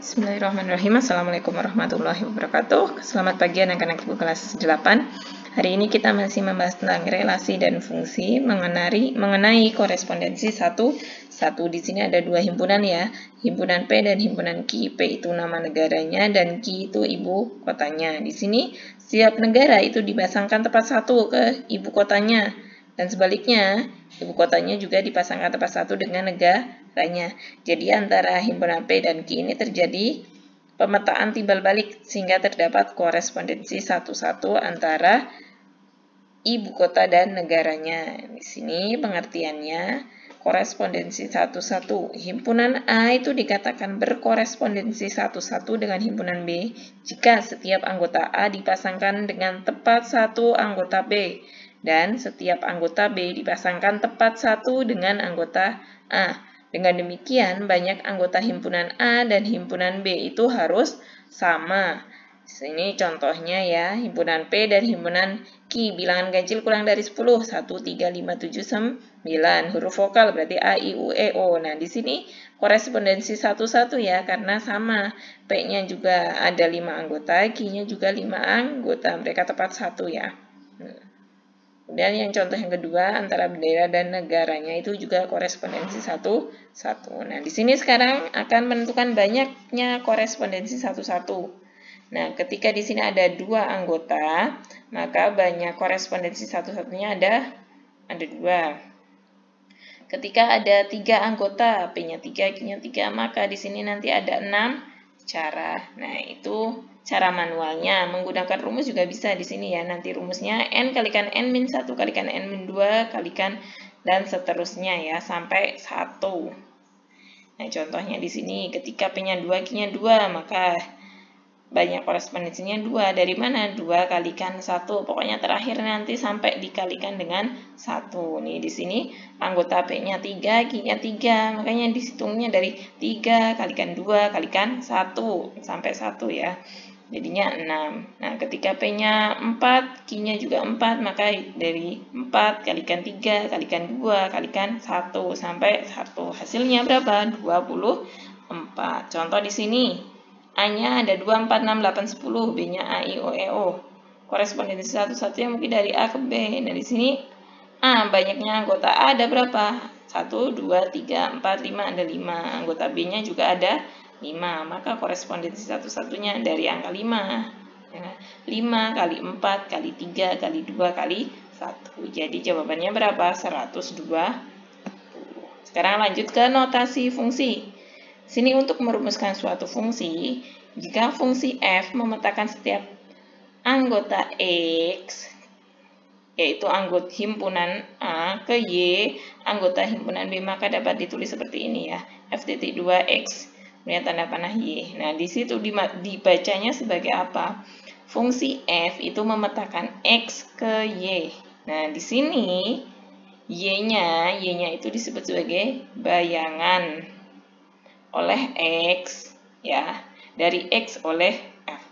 Bismillahirrahmanirrahim. Assalamualaikum warahmatullahi wabarakatuh. Selamat pagi anak-anak ibu kelas 8. Hari ini kita masih membahas tentang relasi dan fungsi mengenai korespondensi satu. Di sini ada dua himpunan ya, himpunan P dan himpunan Q. P itu nama negaranya dan Q itu ibu kotanya. Di sini setiap negara itu dipasangkan tepat satu ke ibu kotanya. Dan sebaliknya, ibu kotanya juga dipasangkan tepat satu dengan negaranya. Jadi antara himpunan P dan Q ini terjadi pemetaan timbal balik sehingga terdapat korespondensi satu-satu antara ibu kota dan negaranya. Di sini pengertiannya korespondensi satu-satu. Himpunan A itu dikatakan berkorespondensi satu-satu dengan himpunan B jika setiap anggota A dipasangkan dengan tepat satu anggota B. Dan setiap anggota B dipasangkan tepat satu dengan anggota A. Dengan demikian, banyak anggota himpunan A dan himpunan B itu harus sama. Ini contohnya ya, himpunan P dan himpunan Q. Bilangan ganjil kurang dari 10. 1, 3, 5, 7, 9. Huruf vokal berarti A, I, U, E, O. Nah, di sini korespondensi satu-satu ya, karena sama. P-nya juga ada 5 anggota, Q-nya juga 5 anggota. Mereka tepat satu ya. Kemudian yang contoh yang kedua, antara bendera dan negaranya itu juga korespondensi satu-satu. Nah, di sini sekarang akan menentukan banyaknya korespondensi satu-satu. Nah, ketika di sini ada dua anggota, maka banyak korespondensi satu-satunya ada dua. Ketika ada 3 anggota, P-nya 3, Q-nya 3, maka di sini nanti ada 6 cara. Nah, itu cara manualnya. Menggunakan rumus juga bisa di sini ya. Nanti rumusnya N kalikan N-1 kalikan N-2 kalikan dan seterusnya ya sampai 1. Nah, contohnya di sini ketika P-nya 2, Q-nya 2, maka banyak korespondensinya 2. Dari mana? 2 kalikan 1. Pokoknya terakhir nanti sampai dikalikan dengan 1. Nih di sini anggota P-nya 3, Q-nya 3. Makanya dihitungnya dari 3 kalikan 2 kalikan 1 sampai 1 ya. Jadinya 6. Nah, ketika P-nya 4, Q-nya juga 4, maka dari 4 kalikan 3 kalikan 2 kalikan 1 sampai 1. Hasilnya berapa? 24. Contoh di sini. A-nya ada 2, 4, 6, 8, 10. B-nya A, I, O, E, O. Korespondensi satu-satunya mungkin dari A ke B. Nah, di sini A, banyaknya anggota A ada berapa? 1, 2, 3, 4, 5, ada 5. Anggota B-nya juga ada 5. Maka korespondensi satu-satunya dari angka 5. 5 kali 4 kali 3 kali 2 kali 1. Jadi jawabannya berapa? 120. Sekarang lanjut ke notasi fungsi. Sini untuk merumuskan suatu fungsi, jika fungsi f memetakan setiap anggota x, yaitu anggota himpunan A ke Y, anggota himpunan B, maka dapat ditulis seperti ini ya, f titik 2x, kemudian tanda panah Y. Nah, di situ dibacanya sebagai apa? Fungsi f itu memetakan x ke Y. Nah, di sini y-nya itu disebut sebagai bayangan oleh X ya, dari X oleh F.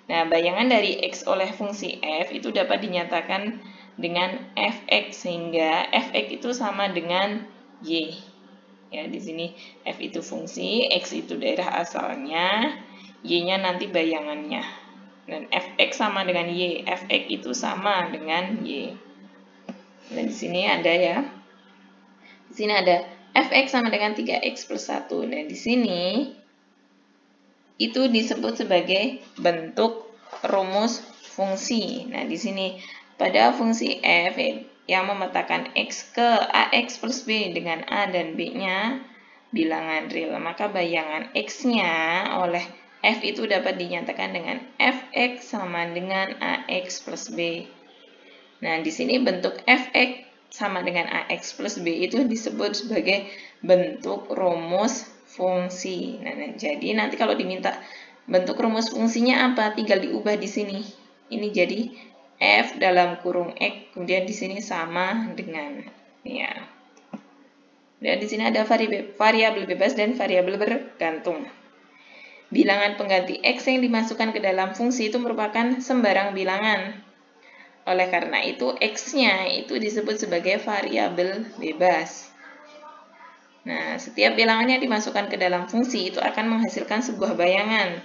Nah, bayangan dari X oleh fungsi F itu dapat dinyatakan dengan Fx sehingga Fx itu sama dengan Y. Ya, di sini F itu fungsi, X itu daerah asalnya, Y-nya nanti bayangannya. Dan Fx sama dengan Y, Fx itu sama dengan Y. Nah, di sini ada ya. Di sini ada Fx sama dengan 3x plus 1. Nah, di sini itu disebut sebagai bentuk rumus fungsi. Nah, di sini pada fungsi f yang memetakan x ke ax plus b dengan a dan b-nya bilangan real, maka bayangan x-nya oleh f itu dapat dinyatakan dengan fx sama dengan ax plus b. Nah, di sini bentuk fx sama dengan ax plus b itu disebut sebagai bentuk rumus fungsi. Nah, jadi nanti kalau diminta bentuk rumus fungsinya apa, tinggal diubah di sini. Ini jadi f dalam kurung x, kemudian di sini sama dengan ya. Dan di sini ada variabel bebas dan variabel bergantung. Bilangan pengganti x yang dimasukkan ke dalam fungsi itu merupakan sembarang bilangan. Oleh karena itu, X-nya itu disebut sebagai variabel bebas. Nah, setiap bilangannya dimasukkan ke dalam fungsi itu akan menghasilkan sebuah bayangan.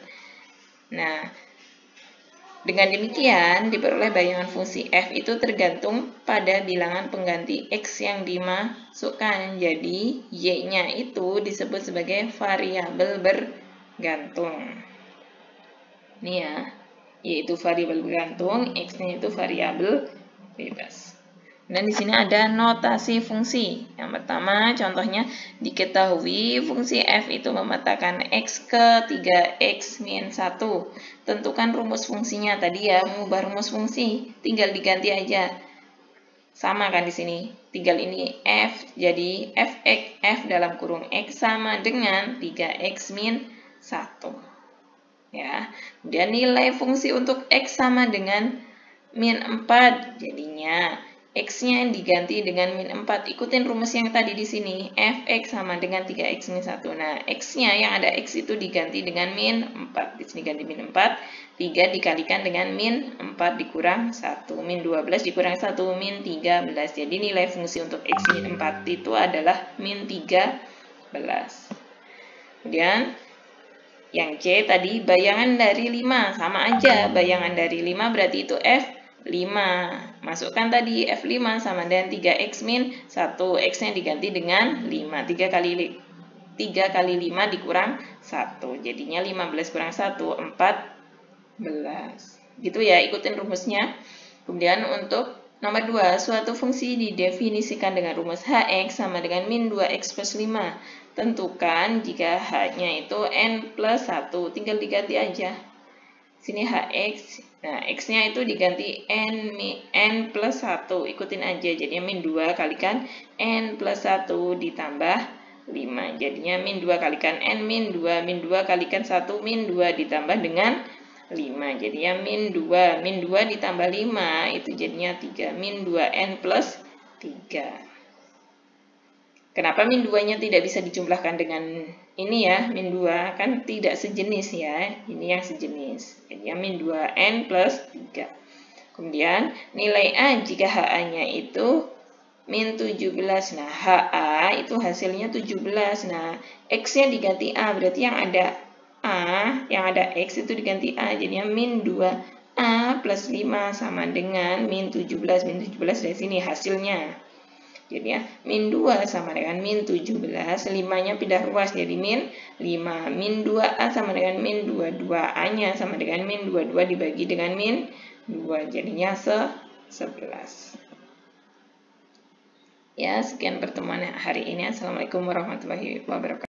Nah, dengan demikian diperoleh bayangan fungsi f itu tergantung pada bilangan pengganti x yang dimasukkan. Jadi, y-nya itu disebut sebagai variabel bergantung. Ini ya, yaitu variabel bergantung, x-nya itu variabel bebas. Dan di sini ada notasi fungsi. Yang pertama, contohnya diketahui fungsi f itu memetakan x ke 3x min 1. Tentukan rumus fungsinya. Tadi ya, mengubah rumus fungsi, tinggal diganti aja. Sama kan di sini. Tinggal ini f, jadi f dalam kurung x sama dengan 3x min 1. Ya. Kemudian nilai fungsi untuk x sama dengan min 4. Jadinya x-nya diganti dengan min 4. Ikutin rumus yang tadi di sini. Fx sama dengan 3x min 1. Nah, x-nya yang ada x itu diganti dengan min 4. Di sini ganti min 4. 3 dikalikan dengan min 4 dikurang 1. Min 12 dikurang 1. Min 13. Jadi nilai fungsi untuk x min 4 itu adalah min 13. Kemudian yang C tadi bayangan dari 5. Sama aja. Bayangan dari 5 berarti itu f 5. Masukkan tadi F5 sama dengan 3x min 1. X-nya diganti dengan 5. 3 kali 5 dikurang 1. Jadinya 15 kurang 1, 14. Gitu ya, ikutin rumusnya. Kemudian untuk nomor 2, suatu fungsi didefinisikan dengan rumus hx sama dengan min 2x plus 5. Tentukan jika h-nya itu n plus 1. Tinggal diganti aja. Sini hx, nah x-nya itu diganti n plus 1, ikutin aja, jadinya min 2 kalikan n plus 1 ditambah 5, jadinya min 2 kalikan n min 2, min 2 kalikan 1 min 2 ditambah dengan 5, jadinya min 2 ditambah 5, itu jadinya 3, min 2n plus 3. Kenapa min 2-nya tidak bisa dijumlahkan dengan ini ya, min 2 kan tidak sejenis ya, ini yang sejenis. Jadi min 2n plus 3. Kemudian nilai A jika HA-nya itu min 17. Nah, HA itu hasilnya 17. Nah, X-nya diganti A, berarti yang ada A, yang ada X itu diganti A. Jadinya min 2A plus 5 sama dengan min 17. Min 17 dari sini hasilnya. Jadi ya, min 2 sama dengan min 17, 5-nya pindah ruas jadi min 5. Min 2A sama dengan min 2, 2A-nya sama dengan min 22 dibagi dengan min 2, jadinya 11. Ya, sekian pertemuan hari ini. Assalamualaikum warahmatullahi wabarakatuh.